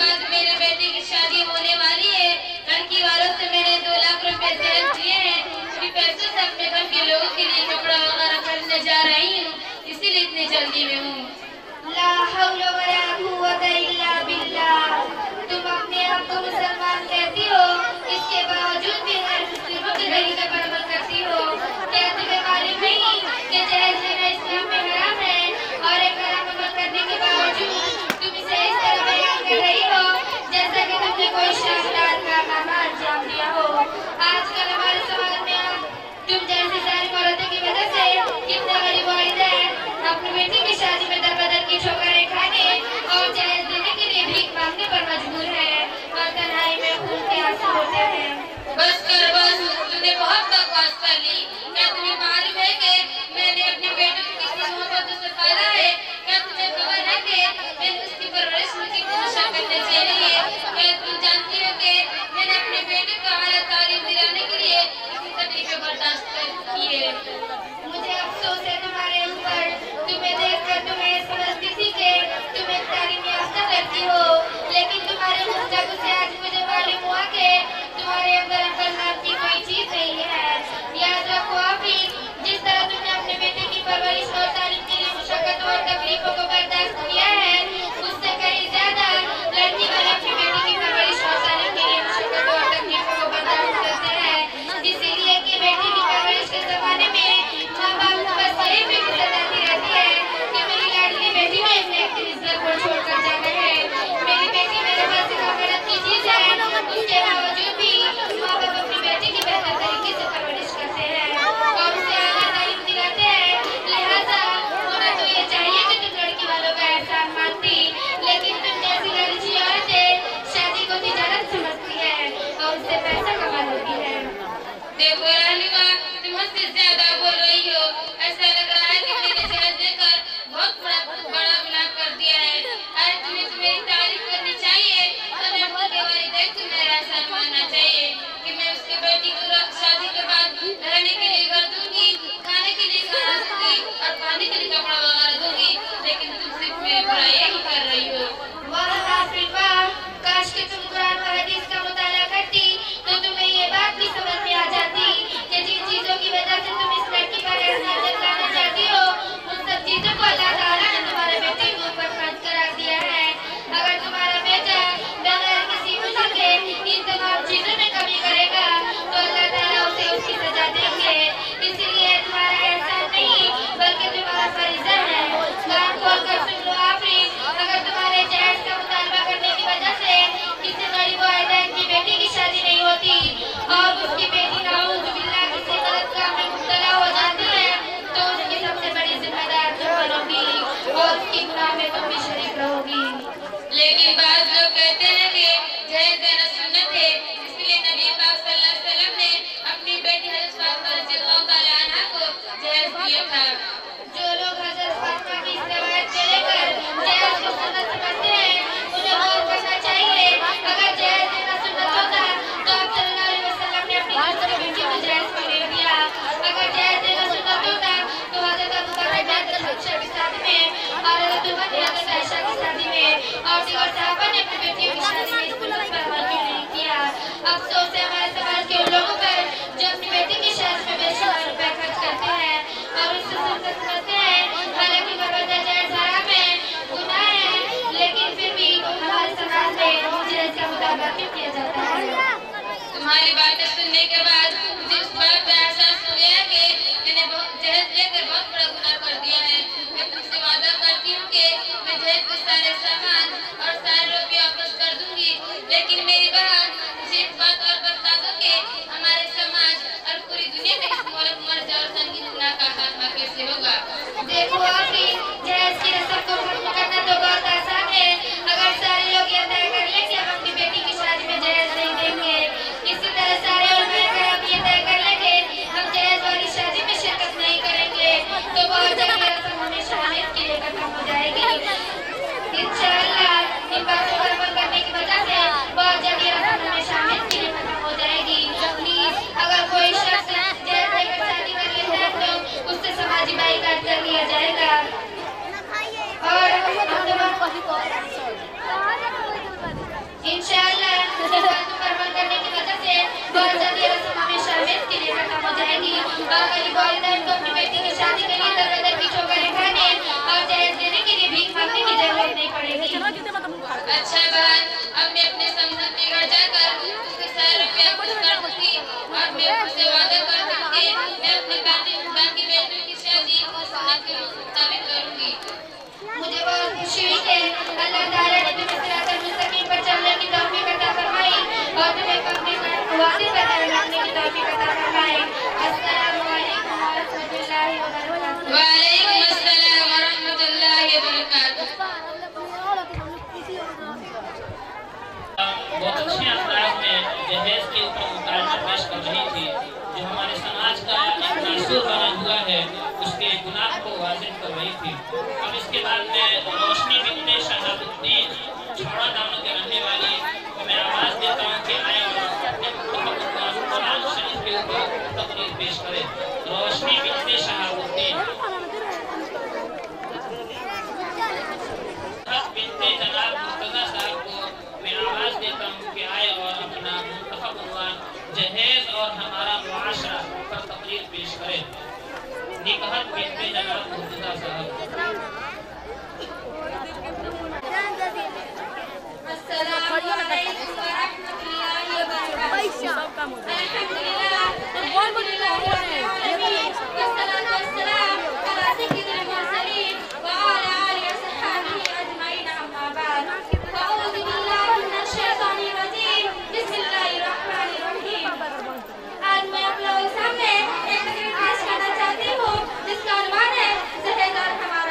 बाद मेरे बेटे की शादी होने वाली है। लड़की वालों से मैंने 2 लाख रुपए सेव किए हैं। अभी पैसों से अपने घर के लोगों के लिए कपड़ा वगैरह खरीदने जा रही हूँ, इसीलिए इतनी जल्दी में हूँ। ला हौल वला कुव्वता इल्ला बिल्लाह। तुम अपने आप को मुसलमान कहती हो, इसके बावजूद भी हर मुस्लिमों के तरीके पर अमल करती हो। क्या तुम्हें मालूम नहीं कि जहेज लेना इस्लाम में हराम है और एक हराम अमल करने के बावजूद तुम इसे इस तरह बयान कर रही हो जैसा कि जहेज के ऊपर मुकालमा पेश कर रही थी, जो हमारे समाज का एक नासूर बना हुआ है उसके गुनाह को वाजिब कर रही थी। अब इसके बाद में रोशनी बिन्ते शहाबुद्दीन छौड़ा दामन के रहने वाली को मैं आवाज देता हूँ कि आए और अपने कुरान शरीफ के ऊपर तकरीर पेश करें। रोशनी बिन्ते शहाबुद्दीन बिन्ते जनाब मुर्तजा साहब को मैं आवाज देता हूँ कि आए और अपना मुंतखब उन्वान जहेज और हमारा मुआशरा पर तकरीर पेश करें। निकहत बिन्ते जनाब मुर्तजा साहब। अस्सलामु अलैकुम व रहमतुल्लाहि व बरकातुहू। अल्हम्दुलिल्लाह वस्सलातु वस्सलाम अला सय्यिदिल मुरसलीन व अला आलिहि व सहाबिहि अजमईन, अम्मा बाद। अऊज़ु बिल्लाहि मिनश शैतानिर रजीम। बिस्मिल्लाहिर रहमानिर रहीम। आज मैं आप लोगों के सामने एक तकरीर पेश करना चाहती हूँ जिसका उन्वान है जहेज और हमारा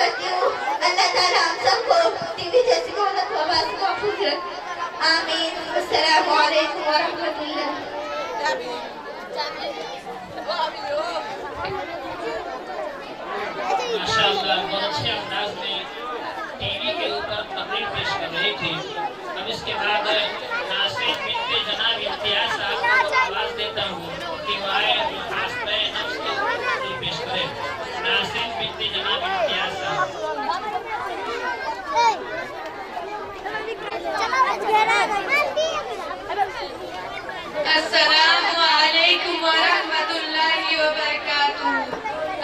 करती हूँ अल्लाह ताला हम सबको टीवी जैसी मोहब्बत व आवाज़ को महफूज रखे। आमीन। अस्सलामु अलैकुम व रहमतुल्लाह। माशाअल्लाह बहुत अच्छे अंदाज में टीवी के ऊपर तकरीर पेश कर रही थी। अब इसके बाद नासिर बिनते जनाब इम्तियाज साहब को आवाज देता हूँ कि वह खास पे नफ्स के ऊपर तकरीर पेश करें। नासिर बिनते जनाब इम्तियाज साहब। अस्सलामु अलैकुम व रहमतुल्लाहि व बरकातुहू।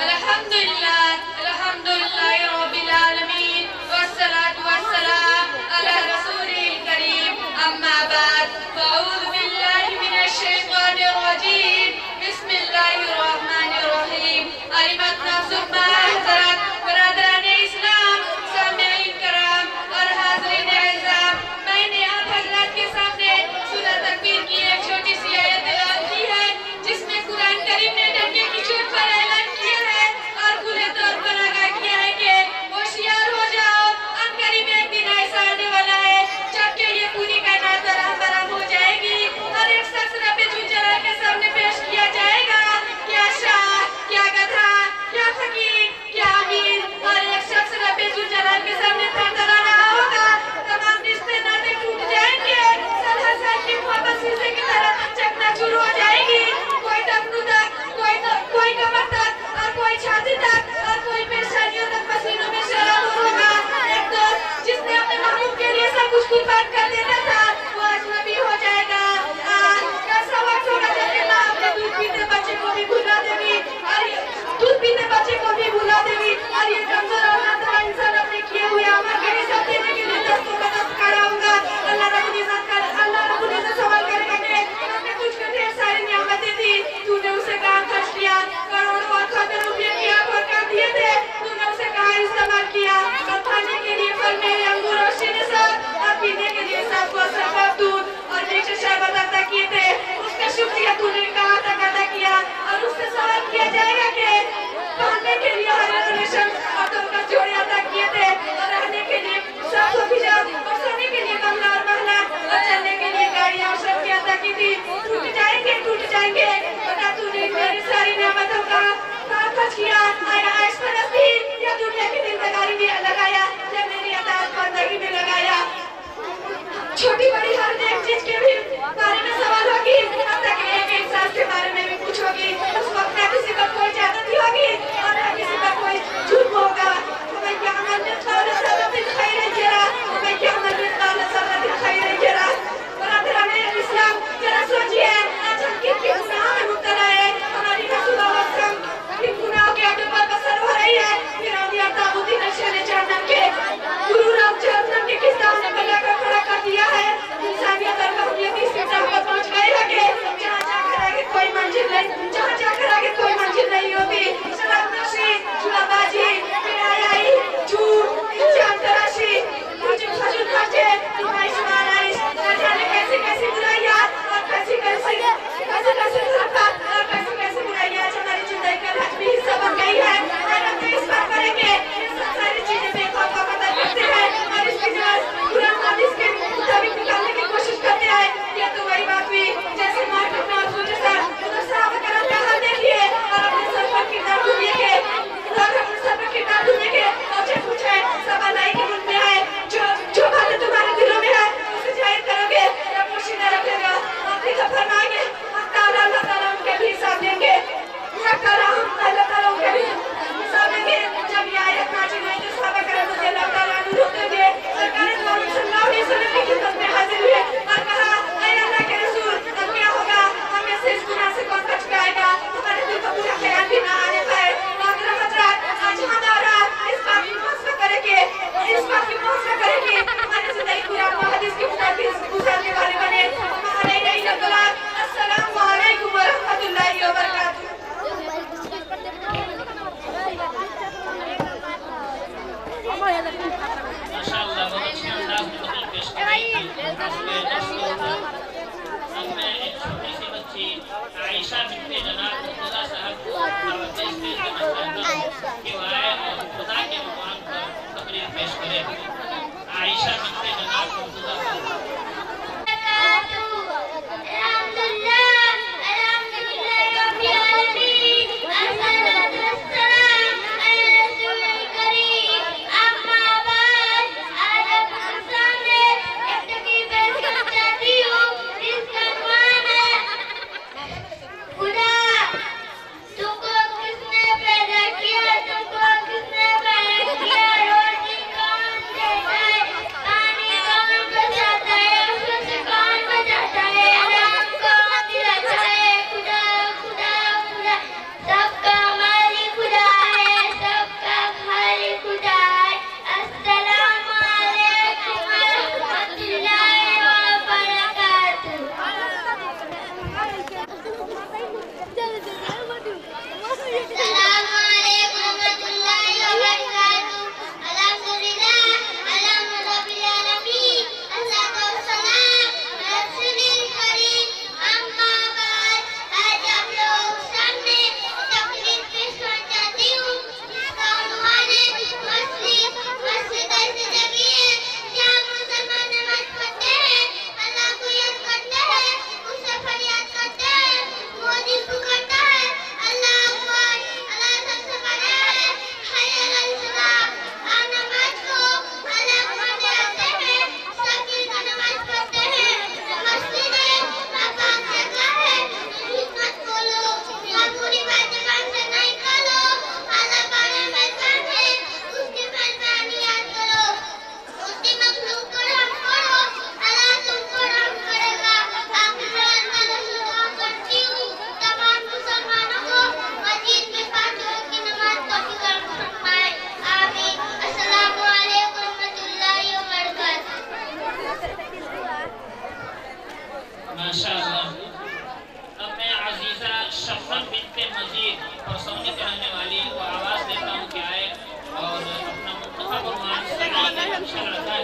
अल्हम्दुलिल्लाह अल्हम्दुलिल्लाहि रब्बिल आलमीन वस्सलातु वस्सलाम अला रसूलिल करीम। अम्मा बाद फअऊज़ु बिल्लाहि मिनश शैतानिर रजीम। बिस्मिल्लाहिर रहमानिर रहीम। अलिमत नफ्सुम मा अहज़रत। बरादराने इस्लाम, सामिईन कराम और हाज़रीन अज़ीज़, मैंने आप हज़रात के सामने सूरह तकवीर की एक छोटी सी आयत तिलावत की है, जिसमें कुरान करीम ने डंडे की चोट पर ऐलान किया है और खुले तौर पर आगाह किया है कि होशियार हो जाओ, अनकरीब एक दिन ऐसा आने वाला है जबकि ये पूरी कायनात बराबर हो जाएगी और एक शख्स रब्बे जुल जलाल के सामने पेश किया जाएगा। क्या शाह, क्या गधा, क्या फकीर, क्या अमीर, और एक शख्स रब्बे जुल जलाल के सामने थरथरा रहा होगा। तमाम रिश्ते नाते टूट जाएंगे, सलह साल की मोहब्बत शीशे की तरह चकनाचूर हो जाएगी। कोई टखनू तक, कोई कमर तक और कोई छाती तक और कोई पेशानियों तक पसीनों में शराब होगा। एक दोस्त जिसने अपने महबूब के लिए सब कुछ कुर्बान कर देना था, वो अजनबी हो जाएगा। कैसा वक्त होगा जब माँ अपने दूध पीते बच्चे को भी भुला देगी और दूध पीते बच्चे को भी भुला देगी और ये कमजोर और नादान इंसान अपने किए हुए अमल का हिसाब देने के लिए दस्तों का दस्त खड़ा होगा। अल्लाह रब्बुल इज्जत सवाल करेगा कि हमने तुझको ढेर सारी नियामतें दी, तूने उसे कहाँ खर्च किया? करोड़ों और खरबों रुपये की आंख और कर दिए थे, तूने उसे कहाँ इस्तेमाल किया? और खाने के लिए फल में अंगूर और शीरे सब और पीने के लिए सबको शफाफ दूध और मीठे शरबत अता किए थे, उसका शुक्रिया तूने कहाँ तक अदा किया? और उससे सवाल किया जाएगा कि पहनने के लिए हरे रेशम और तुमका जोड़े अदा किए थे और रहने के लिए सबको भिजा और सोने के लिए कमरा और महला और चलने के लिए गाड़ियाँ और सब की अदा की थी। टूट जाएंगे बता तूने मेरी सारी नेमतों का कहाँ खर्च किया? आया ऐश परस्ती या दुनिया की जिम्मेदारी में लगाया या मेरी अताअत बंदगी में लगाया? छोटी बड़ी हर एक चीज के भी बारे में सवाल होगी, अब तक एक इंसान के बारे में भी पूछोगी। उस वक्त न किसी पर कोई ज्यादती होगी और न किसी पर कोई जुर्म होगा। हमें क्या अमल में खाने सबदिन खैर जरा, हमें क्या अमल में खाने सबदिन खैर जरा। बरादराने इस्लाम, जरा सोचिए आज हम किन गुनाह में मुब्तला है। हमारी रसूल अल्लाह किन गुनाहों के अपने पर बसर हो रही है। फिरौनी और ताबूती नशे ने जहन्नम के गुरु राम जहन्नम के किस्सा ने बना कर खड़ा कर दिया है। इंसानियत और कौमियत इस सिलसिले पर पहुंच गई है कि जहाँ जाकर आगे कोई मंजिल नहीं होती। शराबनोशी, जुआबाजी, किरायाई, झूठ, जान तराशी, फजूल खर्चे, बेशुमार आइश, न जाने कैसी बुराइयां और कैसी धोखा और कैसी बुराइयां आज हमारी जिंदगी का लाजमी हिस्सा बन गई है। और हम इस बात करें कि सब सारी चीजें बेखौफ का कदर करते हैं और इसकी जगह कुरान हदीस के मुताबिक निकालने की कोशिश करते हैं। ये तो वही बात हुई जैसे मार्केट में उधर साहब करम का हाल देखिए और अपने सर पर किरदार ढूंढिए के और जो पूछे सब अल्लाह के मुल्क में है। जो बातें तुम्हारे दिलों में है उसे जाहिर करोगे या पोशीदा रखेगा। अपनी तो फरमाएंगे अल्लाह ताला उनके भी हिसाब देंगे। अल्लाह ताला उनके भी हिसाब देंगे। जब ये आयत नाज़िल हुई तो सहाबा करम रज़ियल्लाहु ताला अन्हुम रोते हुए सरकार सल्लल्लाहु अलैहि वसल्लम की खिदमत में हाजिर हुए और कहा, ऐ अल्लाह के रसूल, अब क्या होगा? हमें से इस गुनाह से कौन बच पाएगा? हमारे दिल को बुरा ख्याल भी ना आने पाए। हज़रात, आज हम और आप इस बात की मुआफ़ज़ा करेंगे हमारी ज़िंदगी कुरान और हदीस के मुताबिक गुज़ारने वाले बने। हमारे नई नक़लात। अस्सलामु अलैकुम व रहमतुल्लाहि व बरकातुहू। माशाअल्लाह बहुत अच्छे अंदाज में तकरीर पेश कर रही थी। अब मैं एक छोटी सी बच्ची आयशा बिनते जनाब अब्दुल्ला साहब को दावत देना चाहता हूँ कि वह खुदा के मकाम पर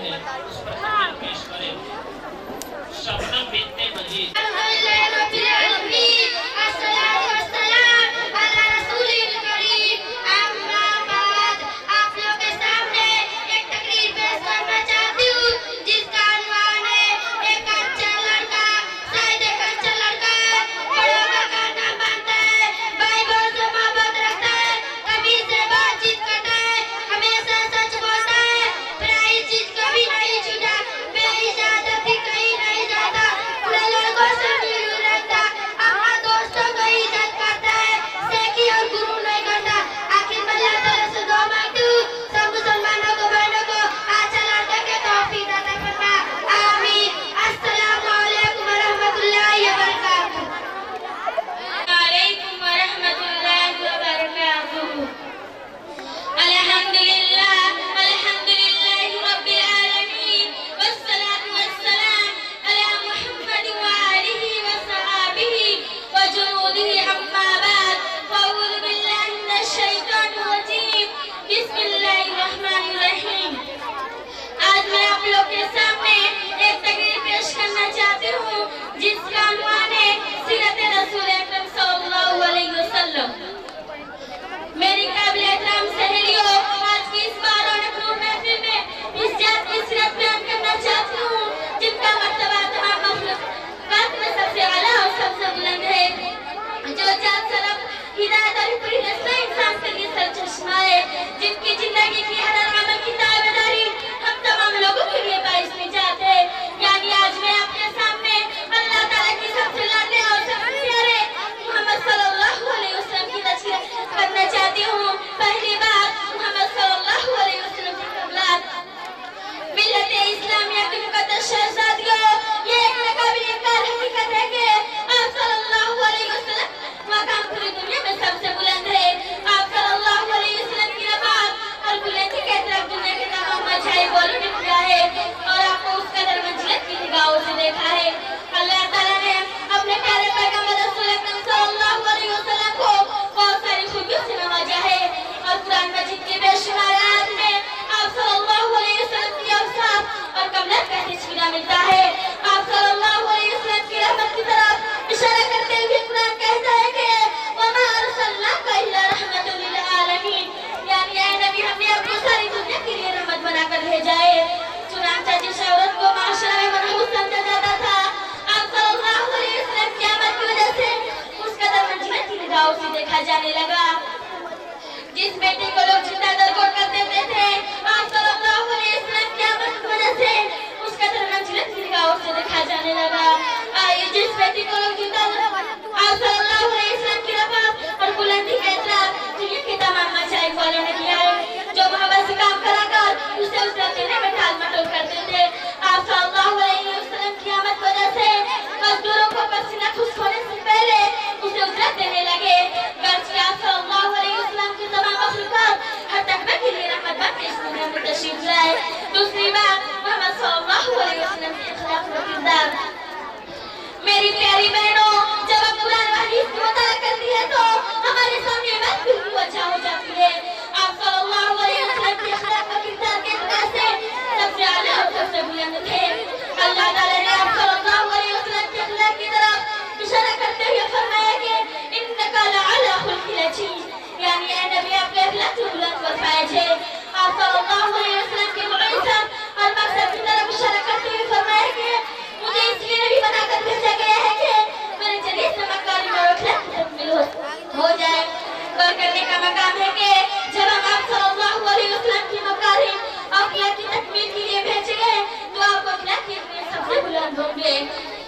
है उस पर तकरीर पेश करें। शबनम बिन्ते मजीद। मेरी काबिल एहतराम सहेलियों, आज की इस बारोनकनूर महफिल में इस जात की सीरत बयान करना चाहती हूँ जिनका मर्तबा तमाम मखलूक़ात में सबसे आला और सबसे बुलंद है। जो जात सरफ हिदायत और पूरी नस्ल इंसान के लिए सरचश्मा है, जिनकी जिंदगी की हर अमल की ताबेदारी हम तमाम लोगों के लिए बाइस निजात है। यानी आज मैं आपके सामने अल्लाह ताला की सबसे लाडले और सबसे प्यारे मोहम्मद सल्लल्लाहु अलैहि वसल्लम की तस्वीर करना चाहती हूँ। पहली बात, मोहम्मद सल्लल्लाहु अलैहि वसल्लम की कबलात। मिल्लत इस्लामिया की मुकद्दस शहजादियों, ये एक नाकाबिल इनकार हकीकत है कि आप सल्लल्लाहु अलैहि वसल्लम मकाम पूरी दुनिया में सबसे बुलंद है। आप सल्लल्लाहु अलैहि वसल्लम की रफ़ात और बुलंदी की तरफ दुनिया के तमाम मज़ाहिब बोलों ने किया है और आपको उस कदर मंजिलत की निगाहों से देखा है। अल्लाह ताला ने अपने प्यारे पैगंबर रसूल अकरम सल्लल्लाहु अलैहि वसल्लम को बहुत सारी खूबियों से नवाजा है और कुरान मजीद के बेशुमार आयत में आप सल्लल्लाहु अलैहि वसल्लम की औसाफ और कमलत का तज़किरा मिलता है। आप सल्लल्लाहु अलैहि वसल्लम की रहमत की तरफ इशारा करते हुए कुरान कहता है कि वमा अरसलनाका इल्ला रहमतल लिल आलमीन, यानी ऐ नबी हमने आपको सारी दुनिया के लिए रहमत बनाकर भेजा है। चुनांचे जिस औरत को माशरा में मनहूस समझा जाता था, आप सल्लल्लाहु अलैहि वसल्लम की आमद की वजह से उस कदर मंजिलत की निगाहों से देखा जाने लगा। जिस बेटे को लोग जिंदा दरगोर कर देते थे, आप सल्लल्लाहु अलैहि वसल्लम की आमद की वजह से उस कदर मंजिलत की निगाहों से देखा जाने लगा। जिस बेटी को लोग जिंदा आप सल्लल्लाहु अलैहि वसल्लम की रफ़ात और बुलंदी का एतराफ़ दुनिया के तमाम मज़ाहिब वालों ने किया है, जो मोहब्बत से काम कराकर उसे उस रत्ते में टाल मटोल करते थे। आप सल्लल्लाहु अलैहि वसल्लम की आमद की वजह से मजदूरों को पसीना खुश्क होने से पहले उसे उजरत देने लगे। गर्ज आप सल्लल्लाहु अलैहि वसल्लम की तमाम मखलूक़ात हर तकबे के लिए रहमत बन के इस दुनिया में तशरीफ लाए। दूसरी बात, मोहम्मद सल्लल्लाहु अलैहि वसल्लम के अखलाक और किरदार। मेरी प्यारी बहनों, जब हम कुरान और हदीस की मुताला करती है तो हमारे सामने बात बिल्कुल वजह हो जाती है। आप सल्लल्लाहु अलैहि वसल्लम के अखलाक और किरदार के एतबार से सबसे आला और सबसे बुलंद थे। अल्लाह ताला ने आप सल्लल्लाहु अलैहि वसल्लम के अखलाक की तरफ इशारा करते हुए फरमाया कि इन्नका लअला खुल्किन अज़ीम, यानी ऐ नबी आपके अखलाक से बुलंद व फायज है। आप सल्लल्लाहु अलैहि वसल्लम के मुइज़्ज़त और मकसद की तरफ इशारा करते हुए फरमाया कि मुझे इसलिए नबी बनाकर भेजा गया है कि मेरे जरिए से मकारिम और अखलाक की तकमील हो जाए। गौर करने का मकाम है कि जब हम आप सल्लल्लाहु अलैहि वसल्लम की मकारिम और अखलाक की तकमील के लिए भेजे गए तो आपको अखलाक की सबसे बुलंद होंगे।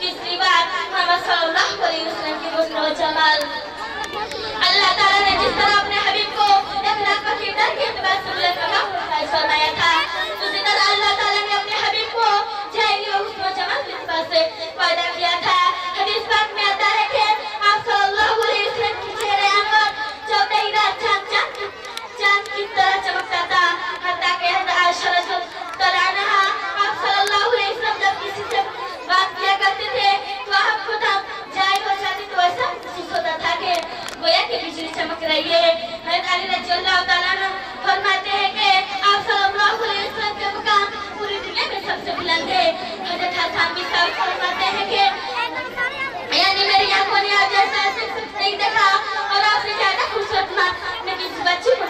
तीसरी बात, मोहम्मद सल्लल्लाहु अलैहि वसल्लम की हुस्न व जमाल। अल्लाह ताला ने जिस तरह अपने हबीब को अखलाक और किरदार के एतबार से बुलंद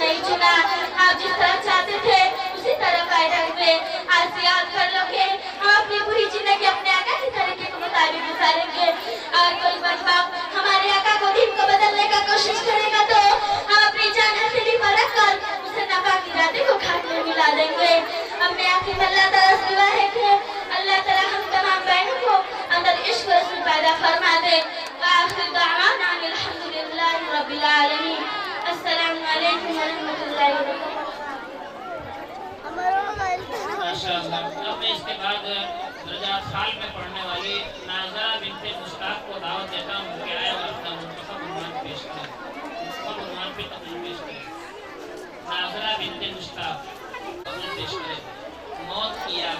नहीं चुना। आप जिस तरह चाहते थे उसी तरह पैदा हुए। आज से याद कर लो कि हम अपनी पूरी जिंदगी अपने आका के तरीके के मुताबिक गुजारेंगे। और कोई बदबाप हमारे आका को दिन को बदलने का कोशिश करेगा तो हम अपनी जान हथेली पर रखकर उसे नापाक इरादे को खाक में मिला देंगे। अपने आखिर में अल्लाह ताला से दुआ है कि अल्लाह ताला हम तमाम बहनों को अंदर इश्क रसूल पैदा फरमा दे। आखिर दावाना अल्हम्दुलिल्लाहि रब्बिल आलमीन। अस्सलामु अलैकुम व रहमतुल्लाहि व बरकातहू। माशाअल्लाह। अब मैं इसके बाद रजात हाल में पढ़ने वाली नाज़रा बिन्ते मुश्ताक को दावत देता हूँ कि आए और अपना मुंतखब उन्वान पेश करें। मुंतखब उन्वान पे तकरीर पेश करें। नाज़रा बिन्ते मुश्ताक पेश करें। मौत की याद।